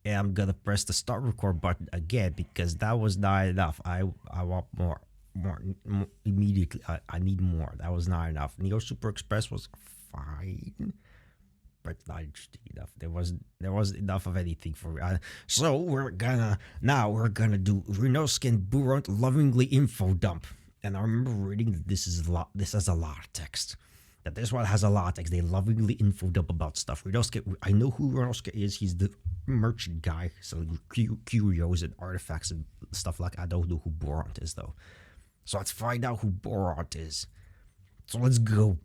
And I'm gonna press the start record button again because that was not enough. I want more immediately. I need more. That was not enough. Neo Super Express was fine, but not interesting enough. There wasn't enough of anything for me. So we're gonna do Rinnosuke and Buront Lovingly info dump. And I remember reading that this has a lot of text. That this one has a lot of text. They lovingly info dump about stuff. Rinnosuke, I know who Rinnosuke is. He's the merchant guy, so curios and artifacts and stuff like. I don't know who Buront is though. So let's find out who Buront is. So let's go.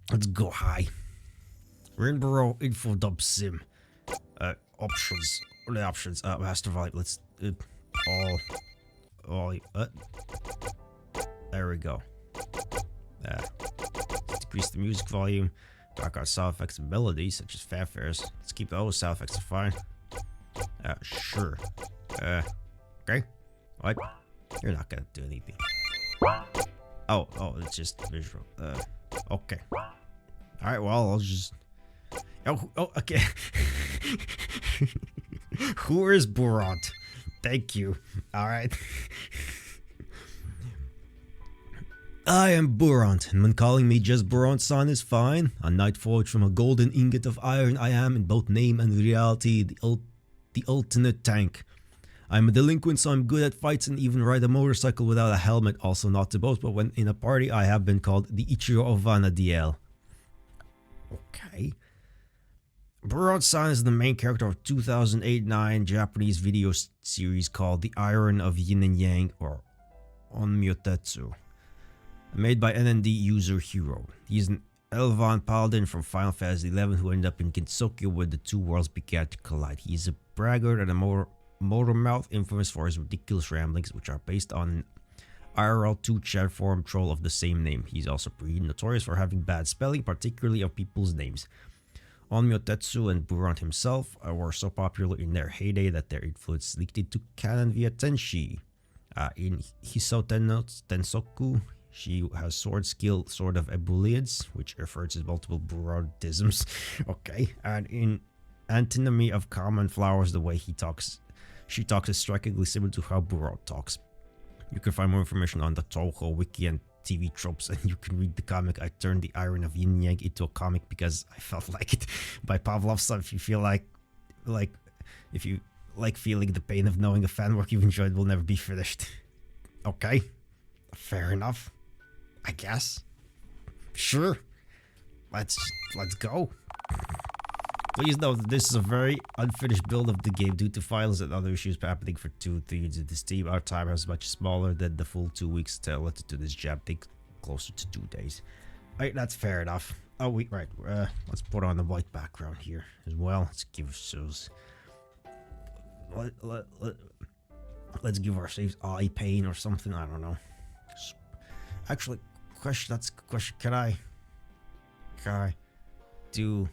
Let's go high. Rinboro info dump sim. Options. What are the options? Master volume. Let's all. There we go. Decrease the music volume. Dark out sound effects and melodies such as fanfares. Let's keep those sound effects fine. Sure. Okay. What? You're not gonna do anything. Oh, it's just visual. Okay. Alright, well, I'll just... Oh, okay. Who is Buront? Thank you. Alright. I am Buront, and when calling me just Buront-san is fine. A knight forged from a golden ingot of iron, I am, in both name and reality, the ultimate tank. I'm a delinquent, so I'm good at fights and even ride a motorcycle without a helmet. Also not to boast, but when in a party, I have been called the Ichiro of Vanadiel. Okay. Buront-san is the main character of 2008-9 Japanese video series called The Iron of Yin and Yang, or Onmyotetsu. Made by NND user Hero. He's an Elvan paladin from Final Fantasy XI who ended up in Kinsokia where the two worlds began to collide. He's a braggart and a motor mouth, infamous for his ridiculous ramblings, which are based on an IRL 2 chat forum troll of the same name. He's also pretty notorious for having bad spelling, particularly of people's names. Onmyotetsu and Buront himself were so popular in their heyday that their influence leaked into canon via Tenshi. In Hisou Tensoku, she has sword skill, Sword of Ebulids, which refers to multiple Burontisms. Okay. And in Antinomy of Common Flowers, the way she talks is strikingly similar to how Buront talks. You can find more information on the Touhou wiki and TV tropes, and you can read the comic I Turned the Iron of Yin Yang into a comic because I felt like it, by Pavlov. So if you feel if you like feeling the pain of knowing a fan work you've enjoyed will never be finished. Okay. Fair enough. I guess. Sure. Let's go. Please note that this is a very unfinished build of the game due to files and other issues happening for 2/3 of this team. Our time is much smaller than the full 2 weeks allotted to this job. Take closer to 2 days. Alright, that's fair enough. Oh wait, right. Let's put on the white background here as well. Let's give ourselves. Let's give ourselves eye pain or something. I don't know. Actually, question. That's a question. Can I do?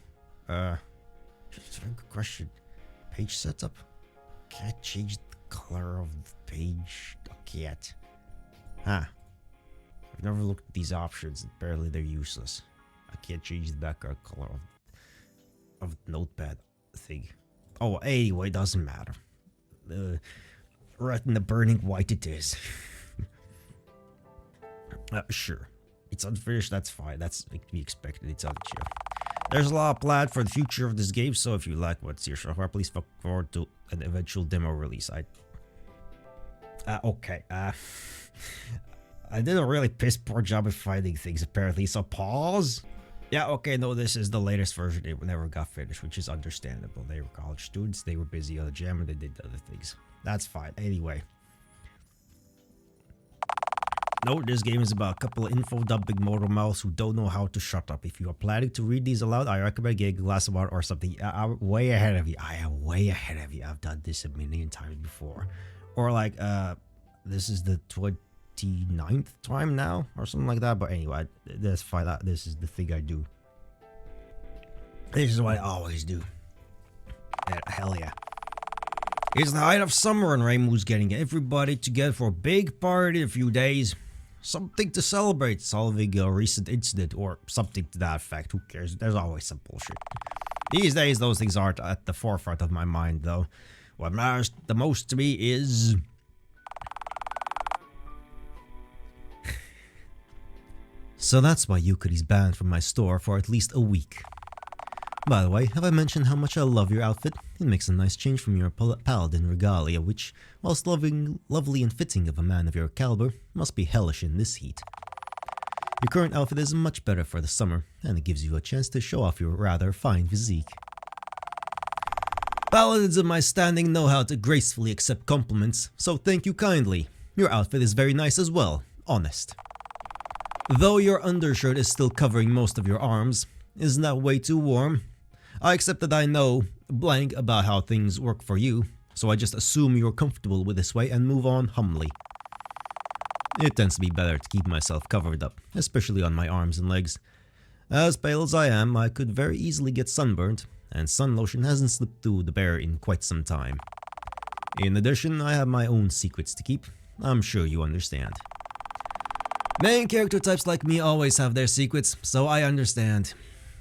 It's a very good question. Page setup. Can I change the color of the page? I can't. Huh. I've never looked at these options. Apparently they're useless. I can't change the background color of the notepad thing. Oh, anyway, it doesn't matter. Right in the burning white it is. Sure. It's unfinished, that's fine. That's to be expected. It's unfinished. There's a lot planned for the future of this game, so if you like what's here so far, please look forward to an eventual demo release. Okay. I did a really piss poor job of finding things, apparently, so pause. Yeah, okay, no, this is the latest version. It never got finished, which is understandable. They were college students, they were busy on the jam, and they did other things. That's fine. Anyway. No, this game is about a couple of info-dumping mortal mouths who don't know how to shut up. If you are planning to read these aloud, I recommend getting a glass of water or something. I'm way ahead of you. I am way ahead of you. I've done this a million times before. Or like, this is the 29th time now, or something like that. But anyway, that's fine. This is the thing I do. This is what I always do. Hell yeah. It's the height of summer and Reimu's getting everybody together for a big party in a few days. Something to celebrate, solving a recent incident or something to that effect. Who cares? There's always some bullshit. These days, those things aren't at the forefront of my mind, though. What matters the most to me is... So that's why Yukari's banned from my store for at least a week. By the way, have I mentioned how much I love your outfit? It makes a nice change from your paladin regalia, which, whilst lovely and fitting of a man of your caliber, must be hellish in this heat. Your current outfit is much better for the summer, and it gives you a chance to show off your rather fine physique. Paladins of my standing know how to gracefully accept compliments, so thank you kindly. Your outfit is very nice as well, honest. Though your undershirt is still covering most of your arms, isn't that way too warm? I accept that I know blank about how things work for you, so I just assume you're comfortable with this way and move on humbly. It tends to be better to keep myself covered up, especially on my arms and legs. As pale as I am, I could very easily get sunburned, and sun lotion hasn't slipped through the bear in quite some time. In addition, I have my own secrets to keep. I'm sure you understand. Main character types like me always have their secrets, so I understand.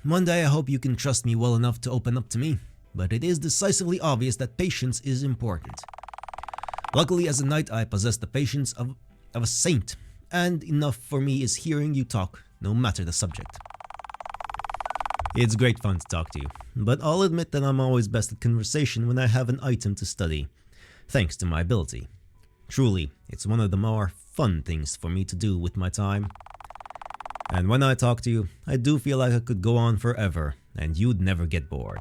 One day I hope you can trust me well enough to open up to me, but it is decisively obvious that patience is important. Luckily, as a knight, I possess the patience of a saint, and enough for me is hearing you talk, no matter the subject. It's great fun to talk to you, but I'll admit that I'm always best at conversation when I have an item to study, thanks to my ability. Truly, it's one of the more fun things for me to do with my time. And when I talk to you, I do feel like I could go on forever, and you'd never get bored.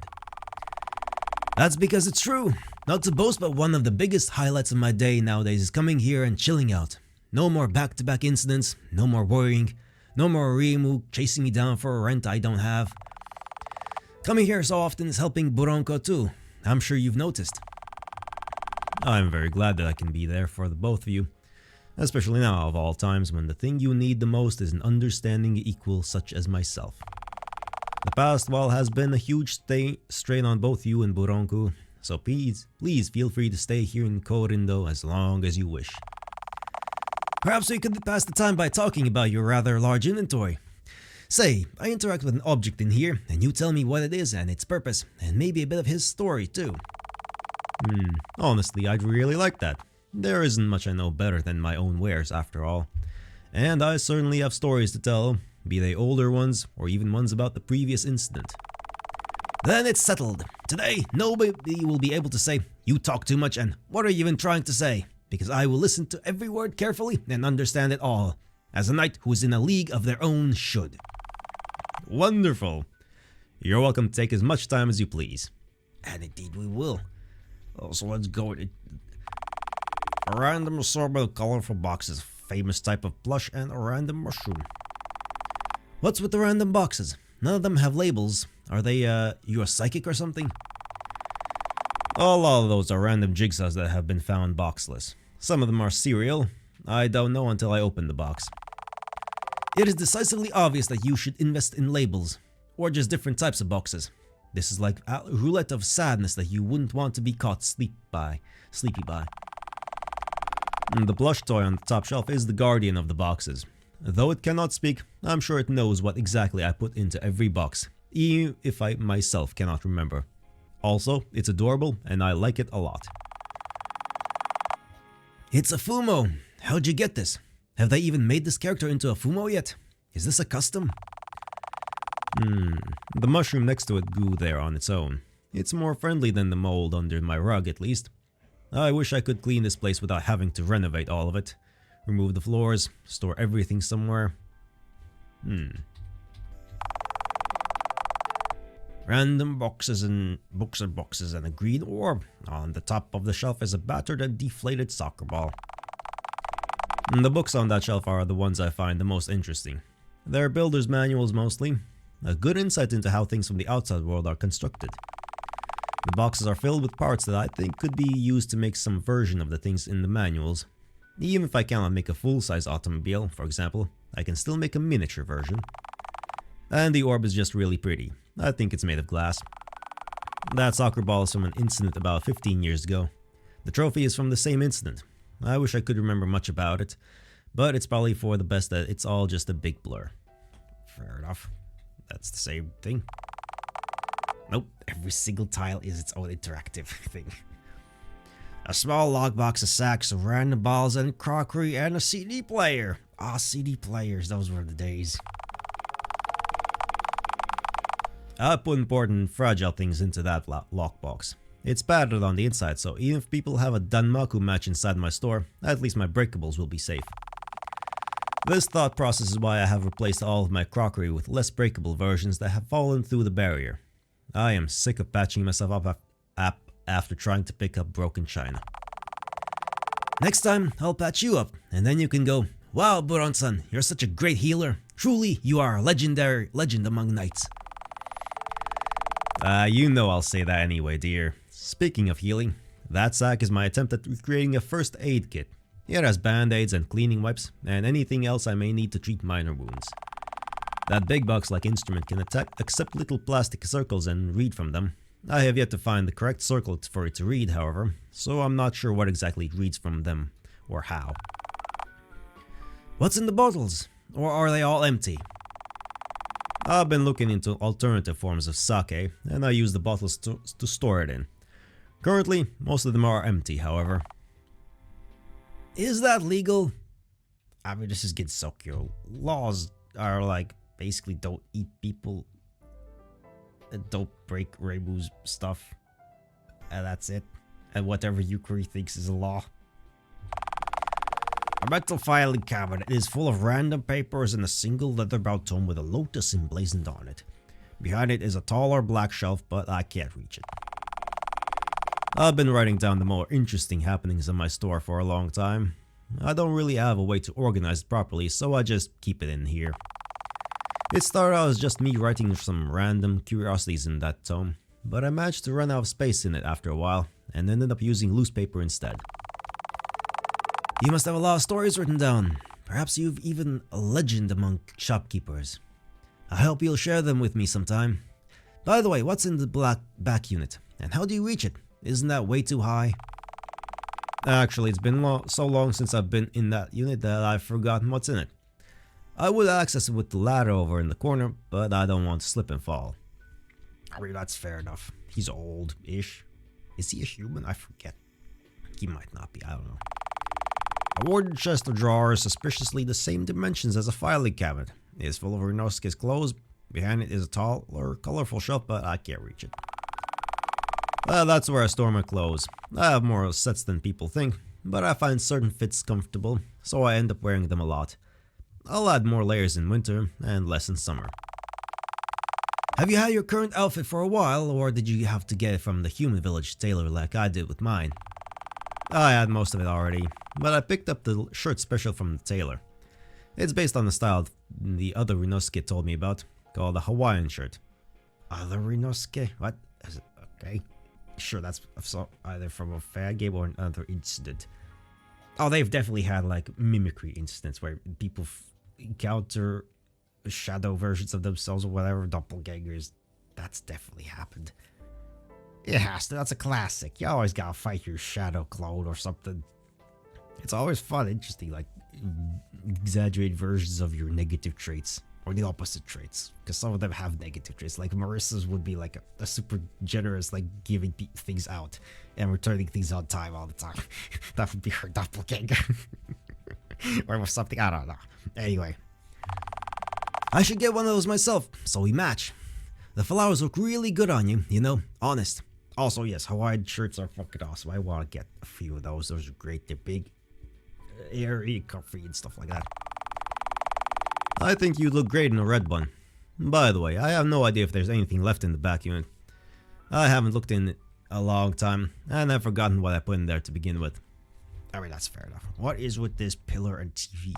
That's because it's true. Not to boast, but one of the biggest highlights of my day nowadays is coming here and chilling out. No more back-to-back incidents, no more worrying, no more Rimu chasing me down for a rent I don't have. Coming here so often is helping Buronko too. I'm sure you've noticed. I'm very glad that I can be there for the both of you. Especially now, of all times, when the thing you need the most is an understanding equal such as myself. The past while has been a huge strain on both you and Buronku, so please feel free to stay here in Korindo as long as you wish. Perhaps we could pass the time by talking about your rather large inventory. Say, I interact with an object in here, and you tell me what it is and its purpose, and maybe a bit of his story too. Honestly, I'd really like that. There isn't much I know better than my own wares, after all. And I certainly have stories to tell, be they older ones, or even ones about the previous incident. Then it's settled. Today, nobody will be able to say, "You talk too much," and "What are you even trying to say?" Because I will listen to every word carefully and understand it all, as a knight who is in a league of their own should. Wonderful. You're welcome to take as much time as you please. And indeed we will. So let's go. A random assortment of colorful boxes, famous type of plush, and a random mushroom. What's with the random boxes? None of them have labels. Are they, you're psychic or something? A lot of those are random jigsaws that have been found boxless. Some of them are serial. I don't know until I open the box. It is decisively obvious that you should invest in labels, or just different types of boxes. This is like a roulette of sadness that you wouldn't want to be caught sleepy by. The plush toy on the top shelf is the guardian of the boxes. Though it cannot speak, I'm sure it knows what exactly I put into every box, even if I myself cannot remember. Also, it's adorable and I like it a lot. It's a Fumo! How'd you get this? Have they even made this character into a Fumo yet? Is this a custom? The mushroom next to it grew there on its own. It's more friendly than the mold under my rug, at least. I wish I could clean this place without having to renovate all of it. Remove the floors, store everything somewhere. Random boxes and boxes and a green orb. On the top of the shelf is a battered and deflated soccer ball. The books on that shelf are the ones I find the most interesting. They're builder's manuals mostly. A good insight into how things from the outside world are constructed. The boxes are filled with parts that I think could be used to make some version of the things in the manuals. Even if I cannot make a full-size automobile, for example, I can still make a miniature version. And the orb is just really pretty. I think it's made of glass. That soccer ball is from an incident about 15 years ago. The trophy is from the same incident. I wish I could remember much about it, but it's probably for the best that it's all just a big blur. Fair enough. That's the same thing. Nope, every single tile is its own interactive thing. A small lockbox of sacks of random balls and crockery and a CD player. Ah, CD players, those were the days. I put important and fragile things into that lockbox. It's padded on the inside, so even if people have a Danmaku match inside my store, at least my breakables will be safe. This thought process is why I have replaced all of my crockery with less breakable versions that have fallen through the barrier. I am sick of patching myself up after trying to pick up broken china. Next time, I'll patch you up, and then you can go, "Wow, Buront-san, you're such a great healer. Truly, you are a legend among knights." You know I'll say that anyway, dear. Speaking of healing, that sack is my attempt at recreating a first aid kit. It has band-aids and cleaning wipes, and anything else I may need to treat minor wounds. That big box-like instrument can accept little plastic circles and read from them. I have yet to find the correct circle for it to read, however, so I'm not sure what exactly it reads from them, or how. What's in the bottles? Or are they all empty? I've been looking into alternative forms of sake, and I use the bottles to store it in. Currently, most of them are empty, however. Is that legal? I mean, this is getting so cute. Laws are like, basically don't eat people, don't break Reimu's stuff, and that's it. And whatever Yukari thinks is a law. A metal filing cabinet is full of random papers and a single leather-bound tome with a lotus emblazoned on it. Behind it is a taller black shelf, but I can't reach it. I've been writing down the more interesting happenings in my store for a long time. I don't really have a way to organize it properly, so I just keep it in here. It started out as just me writing some random curiosities in that tome, but I managed to run out of space in it after a while, and ended up using loose paper instead. You must have a lot of stories written down. Perhaps you've even a legend among shopkeepers. I hope you'll share them with me sometime. By the way, what's in the back unit? And how do you reach it? Isn't that way too high? Actually, it's been so long since I've been in that unit that I've forgotten what's in it. I would access it with the ladder over in the corner, but I don't want to slip and fall. I mean, that's fair enough. He's old-ish. Is he a human? I forget. He might not be, I don't know. A wooden chest of drawers, suspiciously the same dimensions as a filing cabinet. It is full of Rinnosuke's clothes. Behind it is a tall or colorful shelf, but I can't reach it. That's where I store my clothes. I have more sets than people think, but I find certain fits comfortable, so I end up wearing them a lot. I'll add more layers in winter and less in summer. Have you had your current outfit for a while, or did you have to get it from the human village tailor like I did with mine? I had most of it already, but I picked up the shirt special from the tailor. It's based on the style the other Rinnosuke told me about, called a Hawaiian shirt. Other Rinnosuke? What? Is it okay? Sure, that's either from a fan game or another incident. Oh, they've definitely had like mimicry incidents where people encounter shadow versions of themselves or whatever, doppelgangers. That's definitely happened. It has to. That's a classic. You always gotta fight your shadow clone or something. It's always fun, interesting, like exaggerated versions of your negative traits. Or the opposite traits, because some of them have negative traits. Like Marissa's would be like a super generous, like giving things out and returning things on time all the time. That would be her doppelganger. Or something, I don't know. Anyway. I should get one of those myself, so we match. The flowers look really good on you, you know, honest. Also, yes, Hawaiian shirts are fucking awesome. I want to get a few of those. Those are great. They're big, airy, comfy, and stuff like that. I think you'd look great in a red one. By the way, I have no idea if there's anything left in the back unit. I haven't looked in it a long time, and I've forgotten what I put in there to begin with. I mean, that's fair enough. What is with this pillar and TV?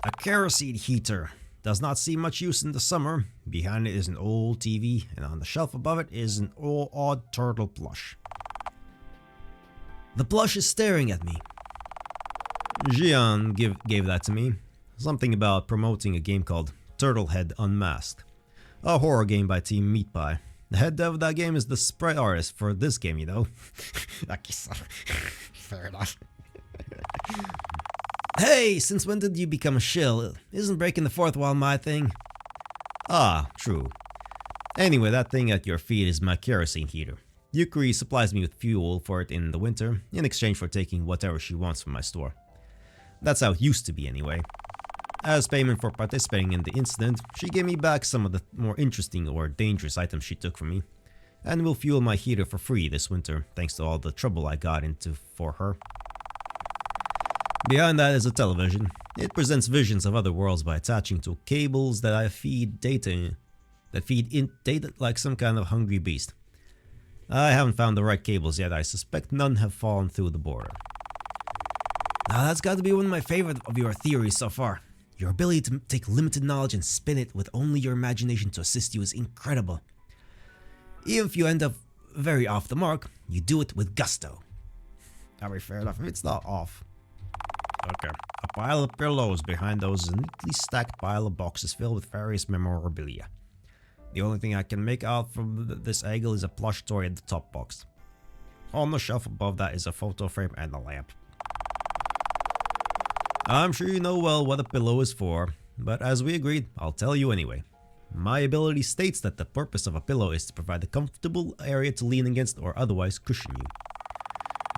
A kerosene heater. Does not see much use in the summer. Behind it is an old TV, and on the shelf above it is an odd turtle plush. The plush is staring at me. Jian gave that to me. Something about promoting a game called Turtlehead Unmasked. A horror game by Team Meat Pie. The head dev of that game is the sprite artist for this game, you know. Fair enough. Hey, since when did you become a shill? Isn't breaking the fourth wall my thing? Ah, true. Anyway, that thing at your feet is my kerosene heater. Yukari supplies me with fuel for it in the winter, in exchange for taking whatever she wants from my store. That's how it used to be anyway. As payment for participating in the incident, she gave me back some of the more interesting or dangerous items she took from me, and will fuel my heater for free this winter, thanks to all the trouble I got into for her. Behind that is a television. It presents visions of other worlds by attaching to cables that feed data like some kind of hungry beast. I haven't found the right cables yet. I suspect none have fallen through the border. Now that's got to be one of my favorite of your theories so far. Your ability to take limited knowledge and spin it with only your imagination to assist you is incredible. Even if you end up very off the mark, you do it with gusto. Alright, fair enough. It's not off. Okay. A pile of pillows behind those is a neatly stacked pile of boxes filled with various memorabilia. The only thing I can make out from this angle is a plush toy at the top box. On the shelf above that is a photo frame and a lamp. I'm sure you know well what a pillow is for, but as we agreed, I'll tell you anyway. My ability states that the purpose of a pillow is to provide a comfortable area to lean against or otherwise cushion you.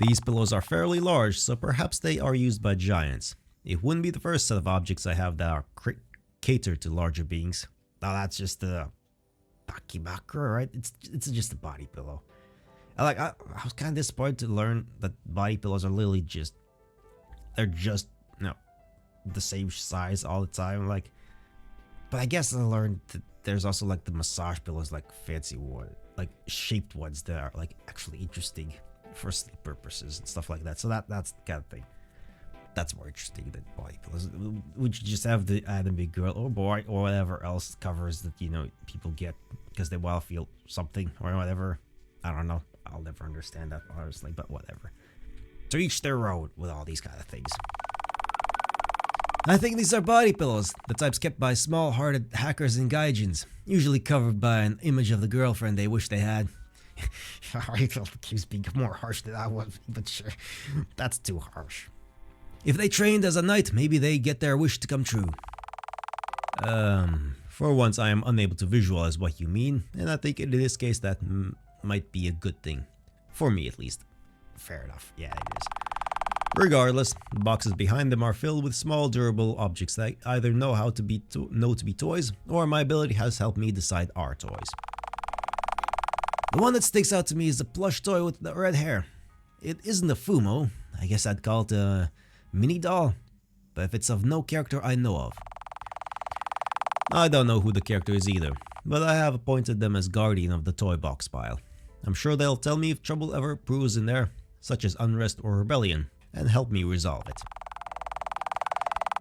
These pillows are fairly large, so perhaps they are used by giants. It wouldn't be the first set of objects I have that are catered to larger beings. Now that's just a bakibakura, right? It's just a body pillow. I was kind of disappointed to learn that body pillows are literally just the same size all the time. But I guess I learned that there's also like the massage pillows, like fancy one, like shaped ones that are like actually interesting for sleep purposes and stuff like that. So that's the kind of thing that's more interesting than body pillows. Would you just have the anime girl or boy or whatever else covers that people get because they want to feel something or whatever? I don't know. I'll never understand that honestly, but whatever. To each their own with all these kind of things. I think these are body pillows, the types kept by small-hearted hackers and gaijins, usually covered by an image of the girlfriend they wish they had. I keeps being more harsh than I was, but sure, that's too harsh. If they trained as a knight, maybe they get their wish to come true. For once I am unable to visualize what you mean, and I think in this case that might be a good thing. For me at least. Fair enough, yeah it is. Regardless, the boxes behind them are filled with small durable objects that I either know to be toys, or my ability has helped me decide are toys. The one that sticks out to me is the plush toy with the red hair. It isn't a Fumo, I guess I'd call it a mini doll, but if it's of no character I know of. I don't know who the character is either, but I have appointed them as guardian of the toy box pile. I'm sure they'll tell me if trouble ever brews in there, such as unrest or rebellion, and help me resolve it.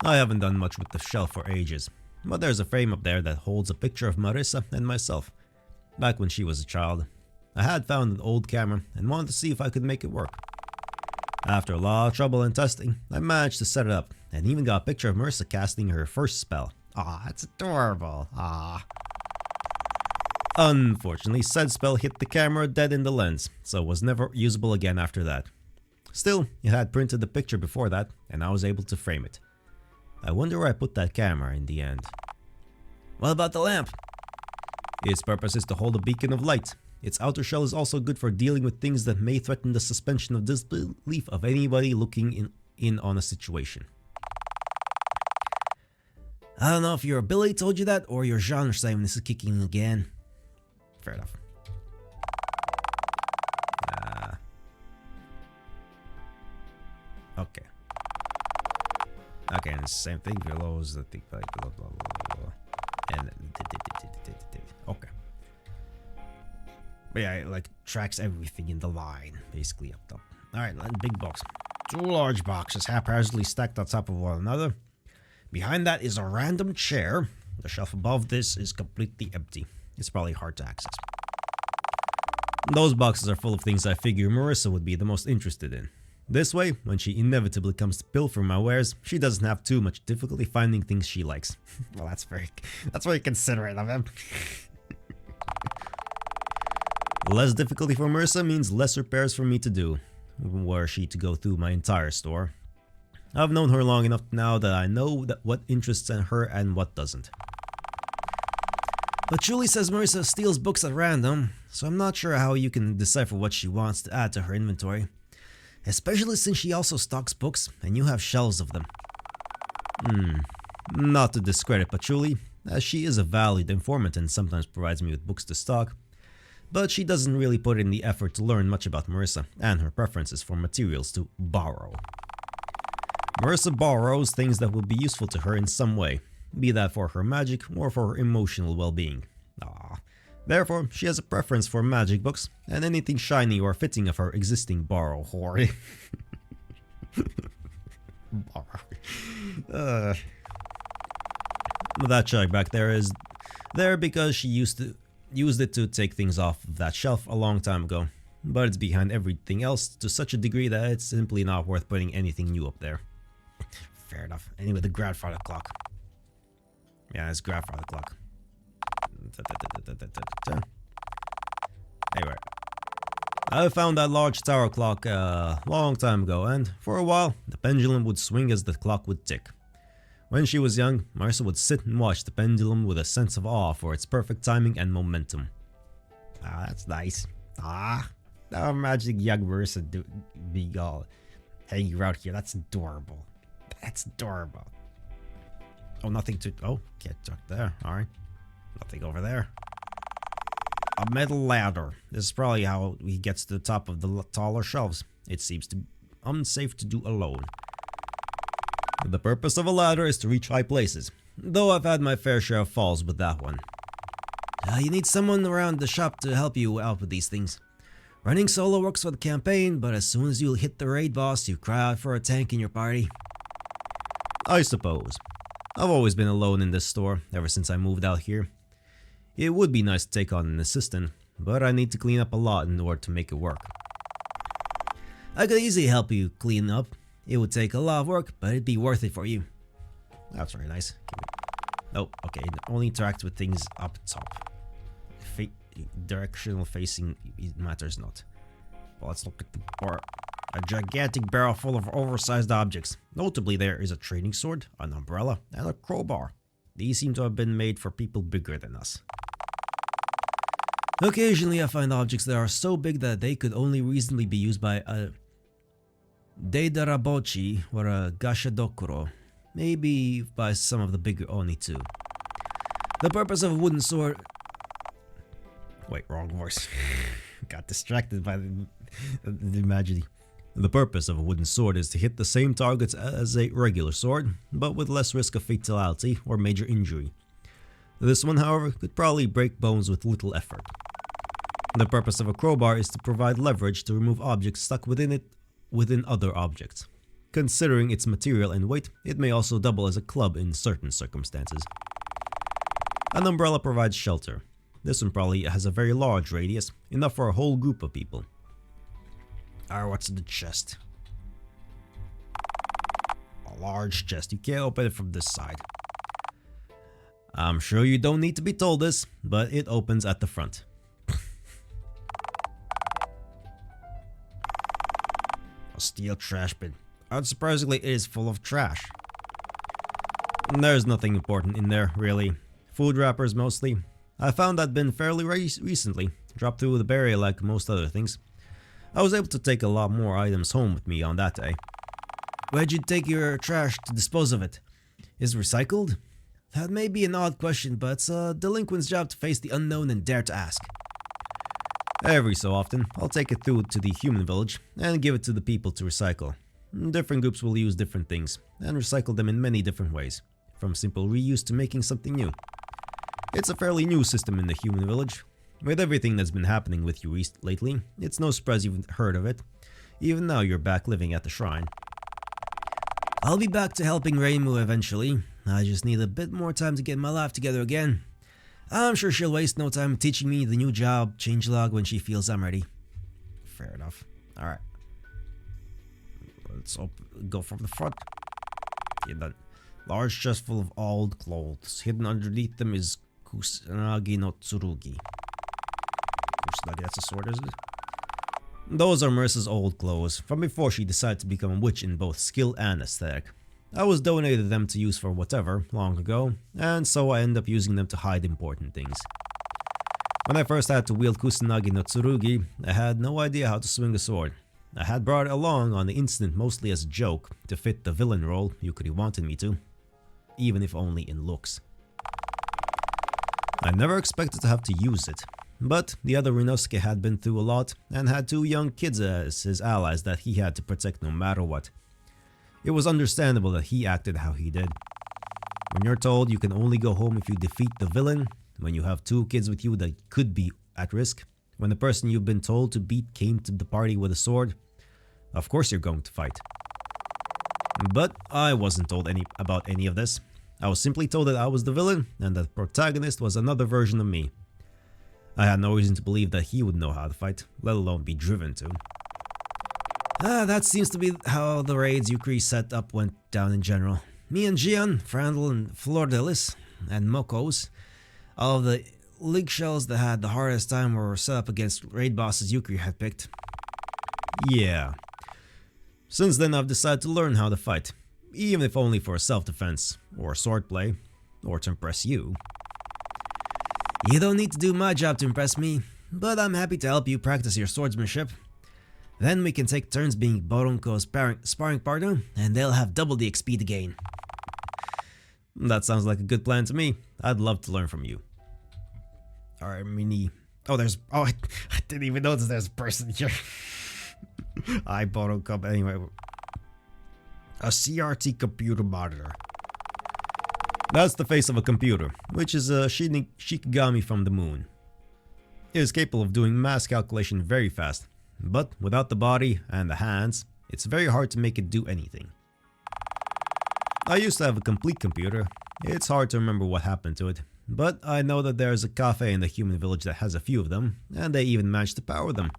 I haven't done much with the shelf for ages, but there's a frame up there that holds a picture of Marissa and myself, back when she was a child. I had found an old camera and wanted to see if I could make it work. After a lot of trouble and testing, I managed to set it up, and even got a picture of Marissa casting her first spell. Aw, it's adorable, ah. Unfortunately, said spell hit the camera dead in the lens, so was never usable again after that. Still, it had printed the picture before that, and I was able to frame it. I wonder where I put that camera in the end. What about the lamp? Its purpose is to hold a beacon of light. Its outer shell is also good for dealing with things that may threaten the suspension of disbelief of anybody looking in on a situation. I don't know if your ability told you that, or your genre saying this is kicking in again. Fair enough. Okay. Okay, and the same thing below is the thing like blah blah blah blah. And okay. But yeah, it like tracks everything in the line, basically up top. Alright, big box. Two large boxes haphazardly stacked on top of one another. Behind that is a random chair. The shelf above this is completely empty. It's probably hard to access. Those boxes are full of things I figure Marissa would be the most interested in. This way, when she inevitably comes to pilfer my wares, she doesn't have too much difficulty finding things she likes. Well, that's very considerate of him. Less difficulty for Marissa means less repairs for me to do, were she to go through my entire store. I've known her long enough now that I know what interests her and what doesn't. But Julie says Marissa steals books at random, so I'm not sure how you can decipher what she wants to add to her inventory. Especially since she also stocks books, and you have shelves of them. Not to discredit Patchouli, as she is a valued informant and sometimes provides me with books to stock, but she doesn't really put in the effort to learn much about Marissa and her preferences for materials to borrow. Marissa borrows things that will be useful to her in some way, be that for her magic or for her emotional well-being. Therefore, she has a preference for magic books and anything shiny or fitting of her existing borrow hoard. That chug back there is there because she used it to take things off of that shelf a long time ago, but it's behind everything else to such a degree that it's simply not worth putting anything new up there. Fair enough. Anyway, the grandfather clock. Yeah, it's grandfather clock. Anyway, I found that large tower clock a long time ago, and for a while, the pendulum would swing as the clock would tick. When she was young, Marissa would sit and watch the pendulum with a sense of awe for its perfect timing and momentum. That's nice. Now magic young Marissa being all hanging around here. That's adorable. That's adorable. Oh, nothing to... Oh, can't talk there. Alright. Nothing over there. A metal ladder. This is probably how he gets to the top of the taller shelves. It seems to be unsafe to do alone. The purpose of a ladder is to reach high places, though I've had my fair share of falls with that one. You need someone around the shop to help you out with these things. Running solo works for the campaign, but as soon as you hit the raid boss, you cry out for a tank in your party. I suppose. I've always been alone in this store, ever since I moved out here. It would be nice to take on an assistant, but I need to clean up a lot in order to make it work. I could easily help you clean up. It would take a lot of work, but it'd be worth it for you. That's very nice. Oh, okay, only interact with things up top. Directional facing matters not. Well, let's look at the bar. A gigantic barrel full of oversized objects. Notably, there is a training sword, an umbrella, and a crowbar. These seem to have been made for people bigger than us. Occasionally, I find objects that are so big that they could only reasonably be used by a Deidarabochi or a Gashadokuro. Maybe by some of the bigger Oni too. The purpose of a wooden sword... Wait, wrong voice. Got distracted by the imagery. The purpose of a wooden sword is to hit the same targets as a regular sword, but with less risk of fatality or major injury. This one, however, could probably break bones with little effort. The purpose of a crowbar is to provide leverage to remove objects stuck within other objects. Considering its material and weight, it may also double as a club in certain circumstances. An umbrella provides shelter. This one probably has a very large radius, enough for a whole group of people. What's in the chest? A large chest. You can't open it from this side. I'm sure you don't need to be told this, but it opens at the front. A steel trash bin. Unsurprisingly, it is full of trash. There's nothing important in there, really. Food wrappers mostly. I found that bin fairly recently. Dropped through the barrier like most other things. I was able to take a lot more items home with me on that day. Where'd you take your trash to dispose of it? Is it recycled? That may be an odd question, but it's a delinquent's job to face the unknown and dare to ask. Every so often, I'll take it through to the human village and give it to the people to recycle. Different groups will use different things and recycle them in many different ways, from simple reuse to making something new. It's a fairly new system in the human village. With everything that's been happening with you lately, it's no surprise you've heard of it. Even now you're back living at the shrine. I'll be back to helping Reimu eventually. I just need a bit more time to get my life together again. I'm sure she'll waste no time teaching me the new job, changelog, when she feels I'm ready. Fair enough. Alright. Let's go from the front. Yeah, done. Large chest full of old clothes. Hidden underneath them is Kusanagi no Tsurugi. Kusanagi, that's a sword, isn't it? Those are Marissa's old clothes, from before she decided to become a witch in both skill and aesthetic. I was donated them to use for whatever long ago, and so I ended up using them to hide important things. When I first had to wield Kusanagi no Tsurugi, I had no idea how to swing a sword. I had brought it along on the instant mostly as a joke to fit the villain role Yukari wanted me to, even if only in looks. I never expected to have to use it, but the other Rinnosuke had been through a lot and had 2 young kids as his allies that he had to protect no matter what. It was understandable that he acted how he did. When you're told you can only go home if you defeat the villain, when you have 2 kids with you that could be at risk, when the person you've been told to beat came to the party with a sword, of course you're going to fight. But I wasn't told about any of this. I was simply told that I was the villain and that the protagonist was another version of me. I had no reason to believe that he would know how to fight, let alone be driven to. That seems to be how the raids Yukari set up went down in general. Me and Gian, Frandl and Flordelis, and Mokos, all of the league shells that had the hardest time were set up against raid bosses Yukari had picked. Yeah. Since then I've decided to learn how to fight, even if only for self-defense, or swordplay, or to impress you. You don't need to do my job to impress me, but I'm happy to help you practice your swordsmanship. Then we can take turns being Boronko's sparring partner, and they'll have double the XP to gain. That sounds like a good plan to me. I'd love to learn from you. Alright, Mini. Oh, I didn't even notice there's a person here. I Boronko, anyway. A CRT computer monitor. That's the face of a computer, which is a Shikigami from the moon. It is capable of doing mass calculation very fast, but without the body and the hands, it's very hard to make it do anything. I used to have a complete computer. It's hard to remember what happened to it, but I know that there's a cafe in the human village that has a few of them, and they even managed to power them.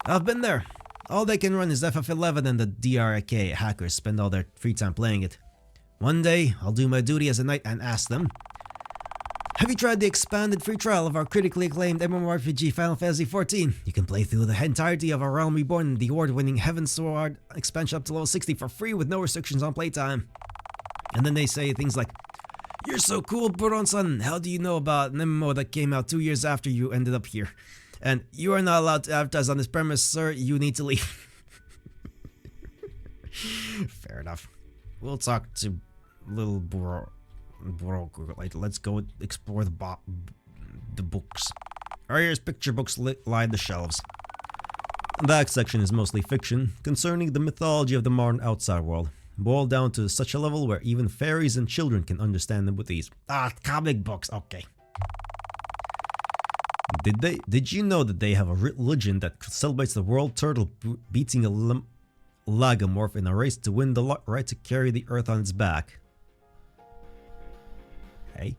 I've been there. All they can run is FF11 and the DRK hackers spend all their free time playing it. One day, I'll do my duty as a knight and ask them, have you tried the expanded free trial of our critically acclaimed MMORPG Final Fantasy XIV? You can play through the entirety of our Realm Reborn and the award-winning Heaven Sword expansion up to level 60 for free with no restrictions on playtime. And then they say things like, you're so cool, Buront-san, how do you know about an MMO that came out 2 years after you ended up here? And you are not allowed to advertise on this premise, sir, you need to leave. Fair enough. We'll talk to little Buront. Like, let's go explore the books. Here's picture books line the shelves. That section is mostly fiction concerning the mythology of the modern outside world, boiled down to such a level where even fairies and children can understand them with ease. Comic books, okay. Did you know that they have a religion that celebrates the world turtle beating a lagomorph in a race to win the right to carry the earth on its back? Hey.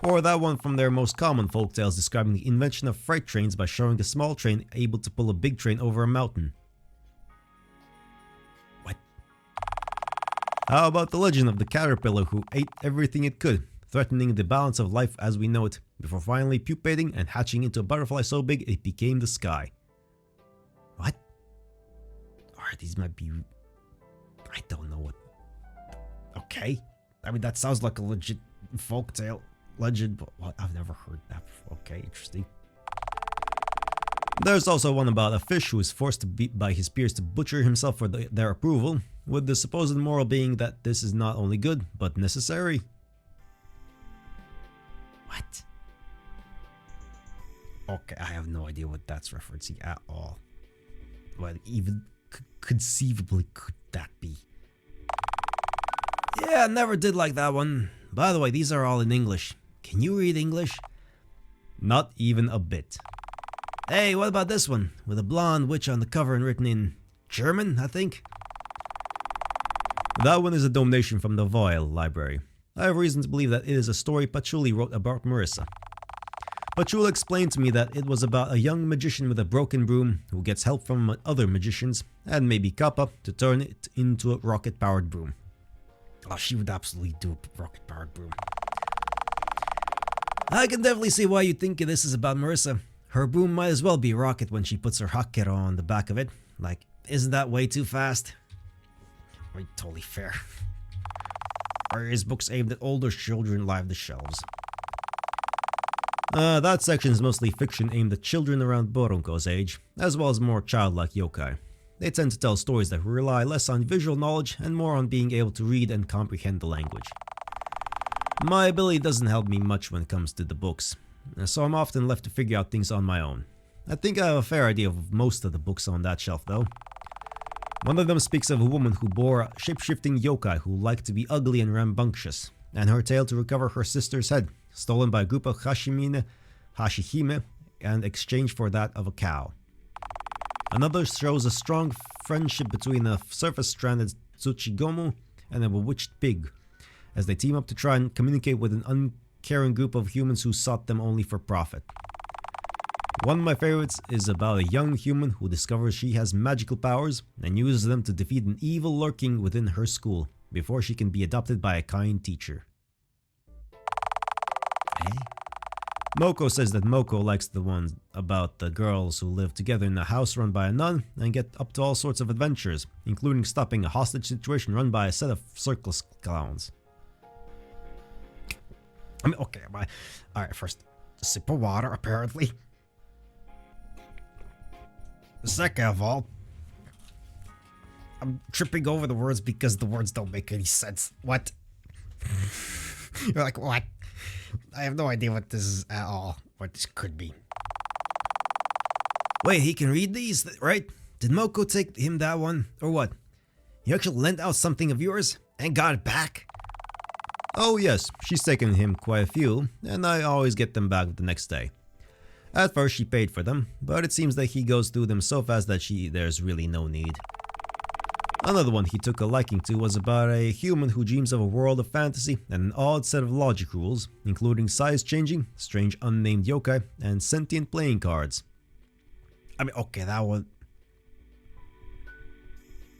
Or that one from their most common folktales describing the invention of freight trains by showing a small train able to pull a big train over a mountain. What? How about the legend of the caterpillar who ate everything it could, threatening the balance of life as we know it, before finally pupating and hatching into a butterfly so big it became the sky? What? Alright, these might be... I don't know what... Okay. I mean, that sounds like a legit folktale legend, but what? I've never heard that before. Okay, interesting. There's also one about a fish who is forced by his peers to butcher himself for their approval, with the supposed moral being that this is not only good, but necessary. What? Okay, I have no idea what that's referencing at all. What even conceivably could that be? Yeah, never did like that one. By the way, these are all in English. Can you read English? Not even a bit. Hey, what about this one? With a blonde witch on the cover and written in German, I think? That one is a donation from the Voil library. I have reason to believe that it is a story Patchouli wrote about Marissa. Patchouli explained to me that it was about a young magician with a broken broom who gets help from other magicians, and maybe Kappa, to turn it into a rocket-powered broom. Oh, she would absolutely do a rocket-powered broom. I can definitely see why you think this is about Marissa. Her broom might as well be a rocket when she puts her hakero on the back of it. Like, isn't that way too fast? totally fair. Various books aimed at older children line the shelves. That section is mostly fiction aimed at children around Boronko's age, as well as more childlike yokai. They tend to tell stories that rely less on visual knowledge and more on being able to read and comprehend the language. My ability doesn't help me much when it comes to the books, so I'm often left to figure out things on my own. I think I have a fair idea of most of the books on that shelf though. One of them speaks of a woman who bore a shape-shifting yokai who liked to be ugly and rambunctious, and her tale to recover her sister's head, stolen by a group of Hashihime, and exchanged for that of a cow. Another shows a strong friendship between a surface-stranded Tsuchigomu and a bewitched pig, as they team up to try and communicate with an uncaring group of humans who sought them only for profit. One of my favorites is about a young human who discovers she has magical powers and uses them to defeat an evil lurking within her school before she can be adopted by a kind teacher. Moko says that Moko likes the ones about the girls who live together in a house run by a nun and get up to all sorts of adventures, including stopping a hostage situation run by a set of circus clowns. Okay, alright, first, a sip of water, apparently. Second of all, I'm tripping over the words because the words don't make any sense. What? You're like, what? I have no idea what this is at all. What this could be. Wait, he can read these, right? Did Moko take him that one? Or what? You actually lent out something of yours and got it back? Oh yes, she's taken him quite a few, and I always get them back the next day. At first she paid for them, but it seems that he goes through them so fast that there's really no need. Another one he took a liking to was about a human who dreams of a world of fantasy and an odd set of logic rules, including size changing, strange unnamed yokai, and sentient playing cards. I mean, okay, that one...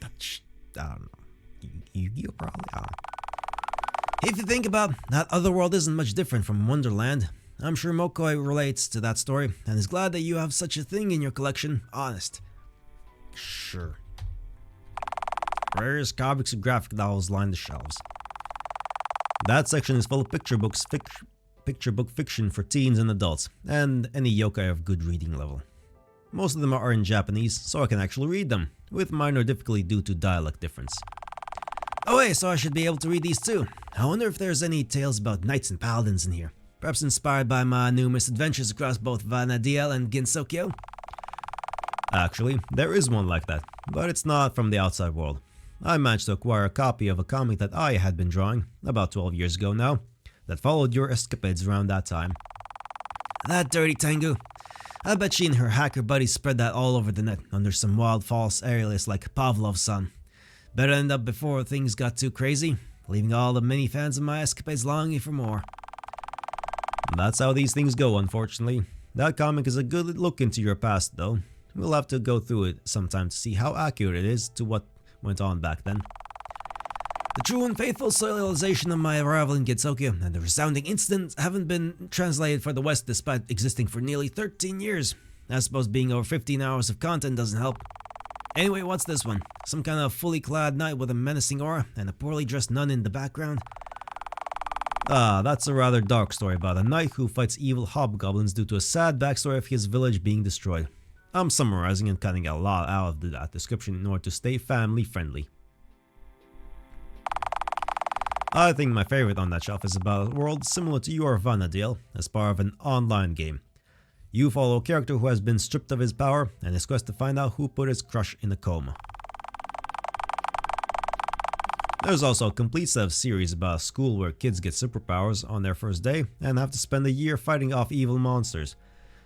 I don't know. Yu-Gi-Oh probably? I don't know. If you think about it, that other world isn't much different from Wonderland. I'm sure Mokoi relates to that story and is glad that you have such a thing in your collection. Honest. Sure. Various comics and graphic novels line the shelves. That section is full of picture book fiction for teens and adults, and any yokai of good reading level. Most of them are in Japanese, so I can actually read them, with minor difficulty due to dialect difference. Oh wait, so I should be able to read these too. I wonder if there's any tales about knights and paladins in here. Perhaps inspired by my numerous adventures across both Vana'diel and Gensokyo? Actually, there is one like that, but it's not from the outside world. I managed to acquire a copy of a comic that I had been drawing, about 12 years ago now, that followed your escapades around that time. That dirty Tengu. I bet she and her hacker buddies spread that all over the net under some wild false alias like Pavlov's-san. Better end up before things got too crazy, leaving all the mini fans of my escapades longing for more. That's how these things go, unfortunately. That comic is a good look into your past, though. We'll have to go through it sometime to see how accurate it is to what went on back then. The true and faithful serialization of my arrival in Gensokyo and the resounding incidents haven't been translated for the West despite existing for nearly 13 years. I suppose being over 15 hours of content doesn't help. Anyway, what's this one? Some kind of fully clad knight with a menacing aura and a poorly dressed nun in the background? Ah, that's a rather dark story about a knight who fights evil hobgoblins due to a sad backstory of his village being destroyed. I'm summarizing and cutting a lot out of that description in order to stay family friendly. I think my favorite on that shelf is about a world similar to your Vana'diel as part of an online game. You follow a character who has been stripped of his power and his quest to find out who put his crush in a coma. There's also a complete set of series about a school where kids get superpowers on their first day and have to spend a year fighting off evil monsters.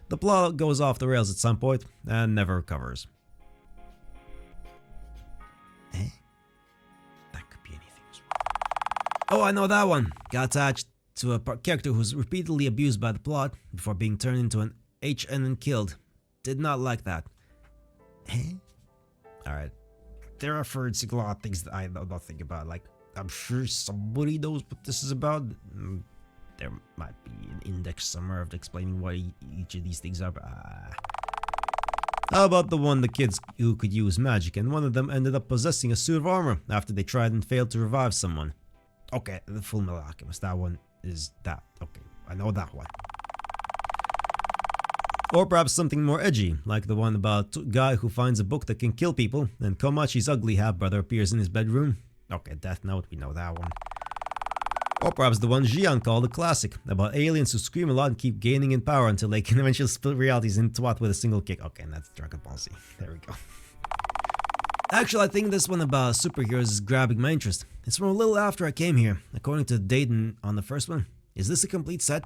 The plot goes off the rails at some point and never recovers. That could be anything as well. Oh, I know that one! Got attached to a character who's repeatedly abused by the plot before being turned into an HN and killed. Did not like that. Alright. There are a lot of things that I don't think about. Like, I'm sure somebody knows what this is about. There might be an index somewhere of explaining what each of these things are. How about the kids who could use magic and one of them ended up possessing a suit of armor after they tried and failed to revive someone? Okay, the Full Metal Alchemist, that one is that. Okay, I know that one. Or perhaps something more edgy, like the one about a guy who finds a book that can kill people and Komachi's ugly half-brother appears in his bedroom. Okay, Death Note, we know that one. Or perhaps the one Jian called a classic, about aliens who scream a lot and keep gaining in power until they can eventually split realities into what with a single kick. Okay, and that's Dragon Ball Z. There we go. Actually, I think this one about superheroes is grabbing my interest. It's from a little after I came here, according to Dayton on the first one. Is this a complete set?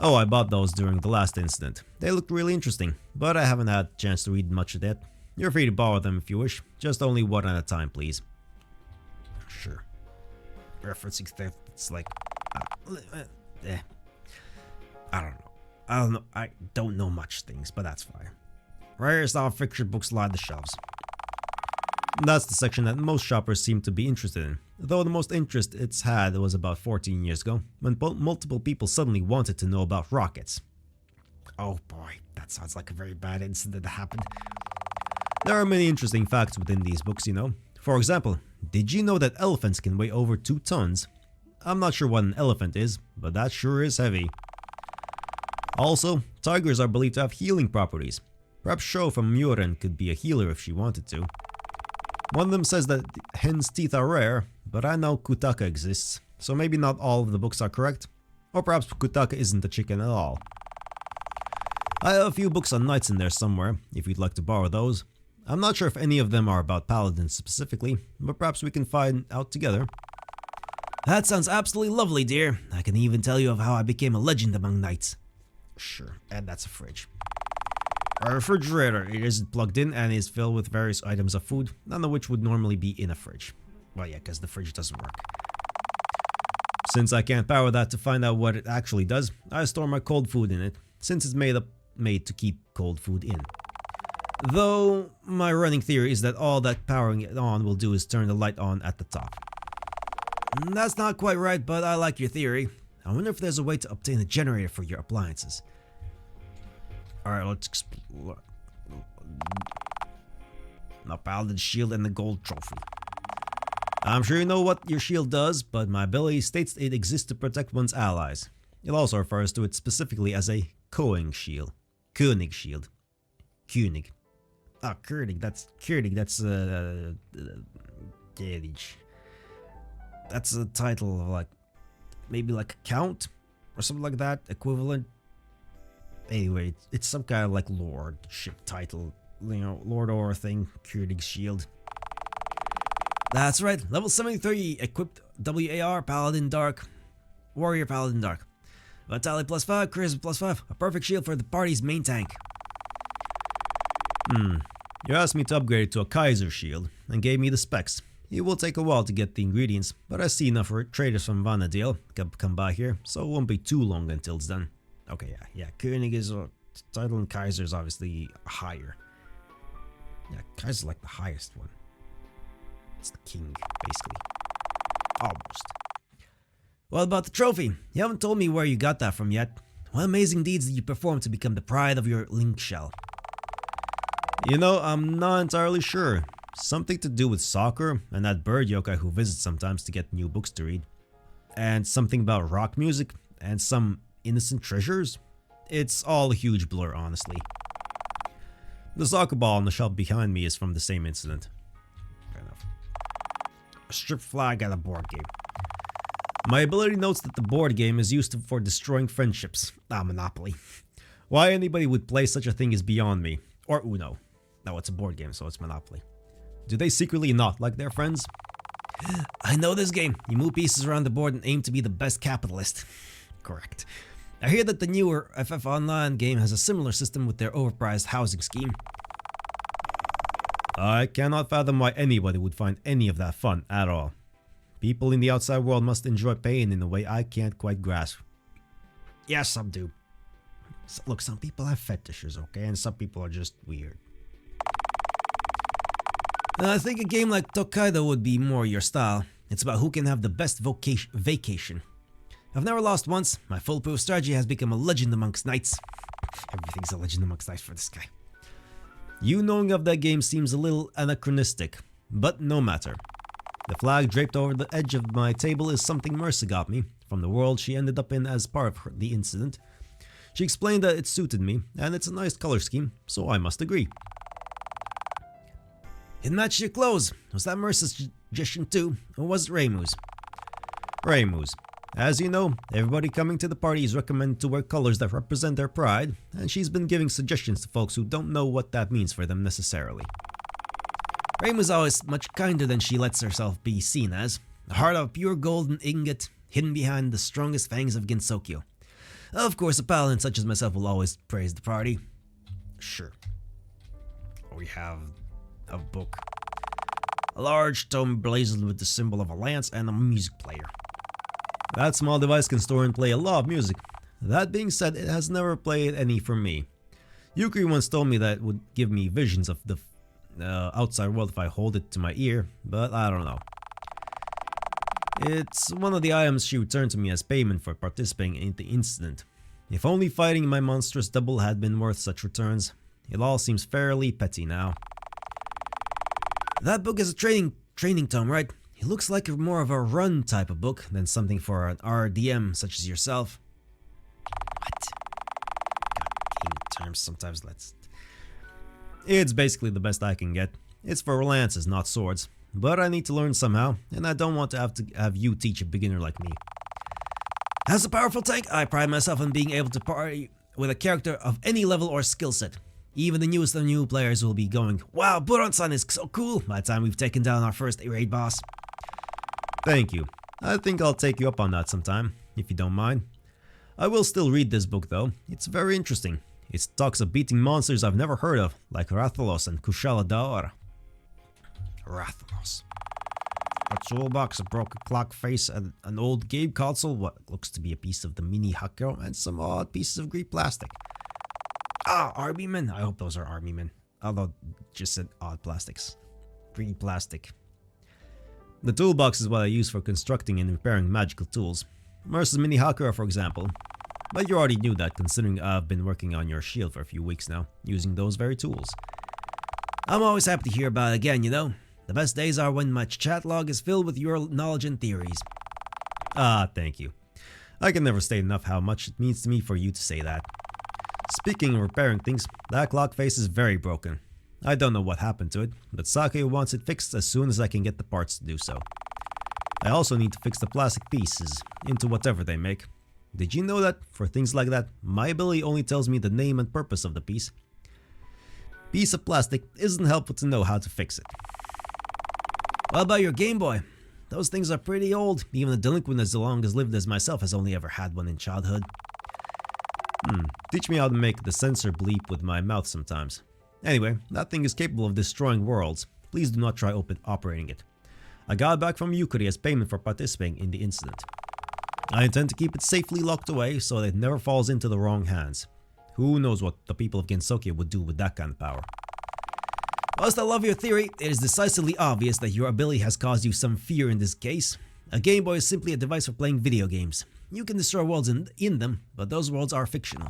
Oh, I bought those during the last incident. They looked really interesting, but I haven't had a chance to read much of that. You're free to borrow them if you wish, just only one at a time, please. Sure. Referencing theft, it's like... I don't know much things, but that's fine. Rare style fiction books line the shelves. That's the section that most shoppers seem to be interested in, though the most interest it's had was about 14 years ago, when multiple people suddenly wanted to know about rockets. Oh boy, that sounds like a very bad incident that happened. There are many interesting facts within these books, you know. For example, did you know that elephants can weigh over 2 tons? I'm not sure what an elephant is, but that sure is heavy. Also, tigers are believed to have healing properties. Perhaps Sho from Muren could be a healer if she wanted to. One of them says that hen's teeth are rare, but I know Kutaka exists, so maybe not all of the books are correct. Or perhaps Kutaka isn't a chicken at all. I have a few books on knights in there somewhere, if you'd like to borrow those. I'm not sure if any of them are about paladins specifically, but perhaps we can find out together. That sounds absolutely lovely, dear. I can even tell you of how I became a legend among knights. Sure, and that's a fridge. A refrigerator. It isn't plugged in and is filled with various items of food, none of which would normally be in a fridge. Well, yeah, because the fridge doesn't work. Since I can't power that to find out what it actually does, I store my cold food in it, since it's made to keep cold food in. Though, my running theory is that all that powering it on will do is turn the light on at the top. That's not quite right, but I like your theory. I wonder if there's a way to obtain a generator for your appliances. Alright, let's explore. The Paladin Shield and the Gold Trophy. I'm sure you know what your shield does, but my ability states it exists to protect one's allies. It also refers to it specifically as a Koenig shield. Koenig shield. Koenig. Ah, Koenig, that's that's a title of like, maybe like a count? Or something like that, equivalent. Anyway, it's some kind of like lordship title, you know, Lord or thing, Koenig shield. That's right, level 73, equipped WAR, Paladin Dark, Warrior Paladin Dark. Vitality +5, Charisma +5, a perfect shield for the party's main tank. You asked me to upgrade it to a Kaiser shield, and gave me the specs. It will take a while to get the ingredients, but I see enough traders from Vanadale come by here, so it won't be too long until it's done. Okay, yeah, Koenig is a title and Kaiser is obviously higher. Yeah, Kaiser's like the highest one. It's the king, basically. Almost. What about the trophy? You haven't told me where you got that from yet. What amazing deeds did you perform to become the pride of your link shell? You know, I'm not entirely sure. Something to do with soccer and that bird yokai who visits sometimes to get new books to read. And something about rock music and some innocent treasures. It's all a huge blur, honestly. The soccer ball on the shelf behind me is from the same incident. Fair enough. A strip flag at a board game. My ability notes that the board game is used for destroying friendships. Monopoly. Why anybody would play such a thing is beyond me. Or Uno. No, it's a board game, so it's Monopoly. Do they secretly not like their friends? I know this game. You move pieces around the board and aim to be the best capitalist. Correct. I hear that the newer FF Online game has a similar system with their overpriced housing scheme. I cannot fathom why anybody would find any of that fun at all. People in the outside world must enjoy pain in a way I can't quite grasp. Yes, some do. So, look, some people have fetishes, okay? And some people are just weird. I think a game like Tokaido would be more your style. It's about who can have the best vacation. I've never lost once. My foolproof strategy has become a legend amongst knights. Everything's a legend amongst knights for this guy. You knowing of that game seems a little anachronistic, but no matter. The flag draped over the edge of my table is something Mercer got me, from the world she ended up in as part of the incident. She explained that it suited me, and it's a nice color scheme, so I must agree. It matched your clothes. Was that Mercer's suggestion too, or was it Reimu's? Reimu's. As you know, everybody coming to the party is recommended to wear colors that represent their pride, and she's been giving suggestions to folks who don't know what that means for them necessarily. Reimu's always much kinder than she lets herself be seen as. The heart of a pure golden ingot, hidden behind the strongest fangs of Gensokyo. Of course, a paladin such as myself will always praise the party. Sure. We have a book. A large tome blazoned with the symbol of a lance and a music player. That small device can store and play a lot of music. That being said, it has never played any for me. Yukari once told me that it would give me visions of the outside world if I hold it to my ear, but I don't know. It's one of the items she returned to me as payment for participating in the incident. If only fighting my monstrous double had been worth such returns. It all seems fairly petty now. That book is a training tome, right? It looks like more of a run type of book than something for an RDM such as yourself. What? God, game terms sometimes It's basically the best I can get. It's for lances, not swords. But I need to learn somehow, and I don't want to have you teach a beginner like me. As a powerful tank, I pride myself on being able to party with a character of any level or skill set. Even the newest of new players will be going, "Wow, Buront-san is so cool," by the time we've taken down our first raid boss. Thank you. I think I'll take you up on that sometime, if you don't mind. I will still read this book though. It's very interesting. It talks of beating monsters I've never heard of, like Rathalos and Kushala Daora. Rathalos. A toolbox, a broken clock face, and an old game console, what looks to be a piece of the mini Hakko, and some odd pieces of green plastic. Ah, army men. I hope those are army men. Although, just said odd plastics. Green plastic. The toolbox is what I use for constructing and repairing magical tools. Mercer's mini Hakko, for example. But you already knew that, considering I've been working on your shield for a few weeks now, using those very tools. I'm always happy to hear about it again, you know. The best days are when my chat log is filled with your knowledge and theories. Ah, thank you. I can never state enough how much it means to me for you to say that. Speaking of repairing things, that clock face is very broken. I don't know what happened to it, but Sake wants it fixed as soon as I can get the parts to do so. I also need to fix the plastic pieces into whatever they make. Did you know that, for things like that, my ability only tells me the name and purpose of the piece? Piece of plastic isn't helpful to know how to fix it. What about your Game Boy? Those things are pretty old. Even a delinquent as long as lived as myself has only ever had one in childhood. Teach me how to make the sensor bleep with my mouth sometimes. Anyway, that thing is capable of destroying worlds. Please do not try operating it. I got it back from Yukari as payment for participating in the incident. I intend to keep it safely locked away so that it never falls into the wrong hands. Who knows what the people of Gensokyo would do with that kind of power. Whilst I love your theory, it is decisively obvious that your ability has caused you some fear in this case. A Game Boy is simply a device for playing video games. You can destroy worlds in them, but those worlds are fictional.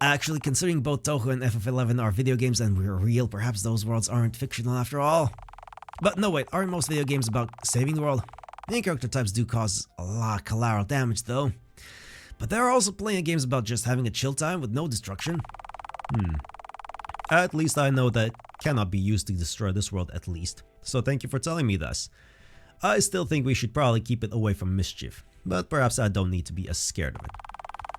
Actually, considering both Touhou and FF11 are video games and we're real, perhaps those worlds aren't fictional after all. But no wait, aren't most video games about saving the world? Main character types do cause a lot of collateral damage though. But there are also plenty of games about just having a chill time with no destruction. At least I know that it cannot be used to destroy this world at least. So thank you for telling me this. I still think we should probably keep it away from mischief, but perhaps I don't need to be as scared of it.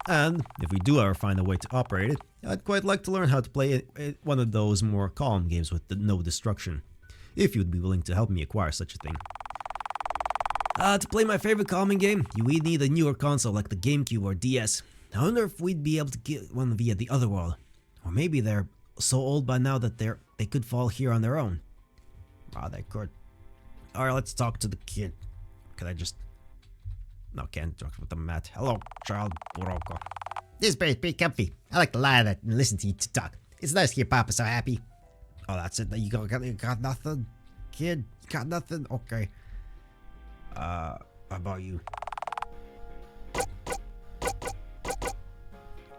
And if we do ever find a way to operate it, I'd quite like to learn how to play one of those more calm games with no destruction. If you'd be willing to help me acquire such a thing. To play my favorite calming game, you would need a newer console like the GameCube or DS. I wonder if we'd be able to get one via the other world. Or maybe they're so old by now that they could fall here on their own. Ah, they could. Alright, let's talk to the kid. Can I just... No, can't talk with the mat. Hello, child Buroko. This place is pretty comfy. I like to lie there and listen to you talk. It's nice to hear Papa so happy. Oh, that's it. You got nothing? Kid, you got nothing? Okay. How about you?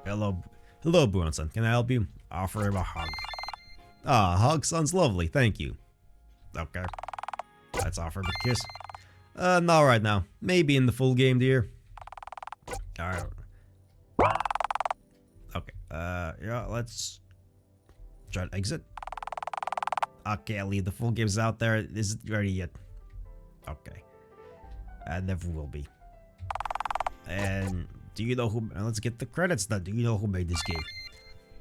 Hello Buront-san. Can I help you? Offer him a hug. Ah, hug sounds lovely, thank you. Okay. Let's offer him a kiss. Not right now. Maybe in the full game, dear. Alright. Okay, yeah, let's try to exit. Okay, I'll leave the full games out there. It isn't ready yet. Okay. Never will be. And do you know who... let's get the credits done. Do you know who made this game?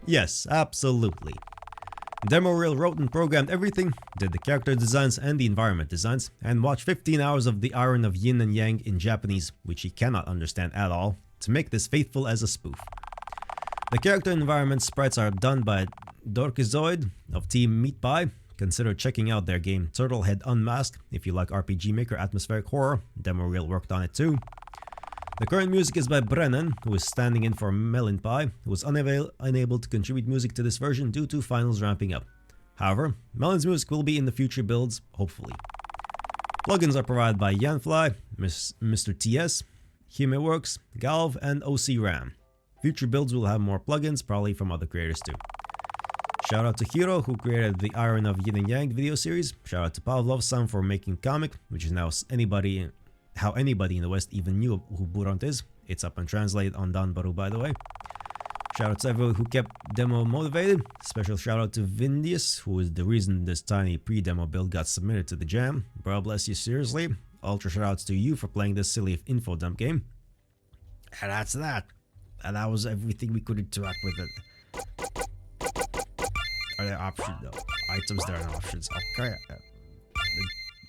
Yes, absolutely. Demoreel wrote and programmed everything, did the character designs and the environment designs, and watched 15 hours of the Iron of Yin and Yang in Japanese, which he cannot understand at all, to make this faithful as a spoof. The character environment sprites are done by Dorkizoid of Team Meat Pie. Consider checking out their game Turtlehead Unmasked if you like RPG Maker atmospheric horror. Demoreel worked on it too. The current music is by Brennan, who is standing in for Melon Pie, who was unable to contribute music to this version due to finals ramping up. However, Melon's music will be in the future builds, hopefully. Plugins are provided by Yanfly, Mr. TS, Himeworks, Galv, and OC Ram. Future builds will have more plugins, probably from other creators too. Shout out to Hiro, who created the Iron of Yin and Yang video series. Shout out to Pavlov-san for making comic, which is now how anybody in the West even knew who Buront is. It's up and translated on Danbaru, by the way. Shout out to everyone who kept demo motivated. Special shout out to Vindius, who is the reason this tiny pre-demo build got submitted to the jam. Bro, bless you seriously. Ultra shout outs to you for playing this silly infodump game. And that's that. And that was everything we could interact with it. Are there options? No. Items, there are no options. Okay.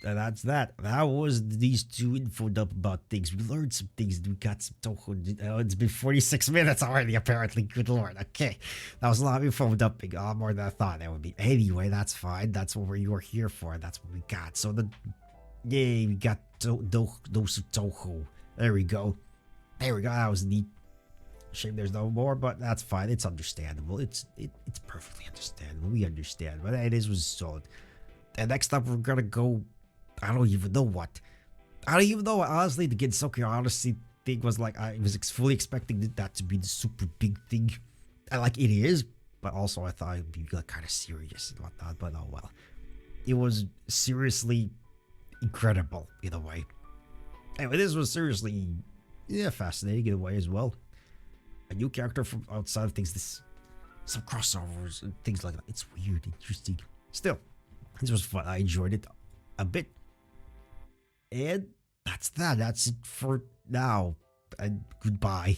And that's that. That was these two infodump about things. We learned some things. We got some Touhou. It's been 46 minutes already, apparently. Good lord. Okay. That was a lot of info dumping. A lot more than I thought that would be. Anyway, that's fine. That's what you were here for. That's what we got. So yay, we got those Touhou. There we go. There we go. That was neat. Shame there's no more, but that's fine. It's understandable. It's perfectly understandable. We understand. But it was solid. And next up, we're gonna go. I don't even know what. I don't even know. Honestly, the Gensoku Odyssey thing was like, I was fully expecting that to be the super big thing. And like it is, but also I thought it'd be like kind of serious and whatnot. But oh well. It was seriously incredible in a way. Anyway, this was seriously, fascinating in a way as well. A new character from outside of things, some crossovers and things like that. It's weird, interesting. Still, this was fun. I enjoyed it a bit. And that's that. That's it for now. And goodbye.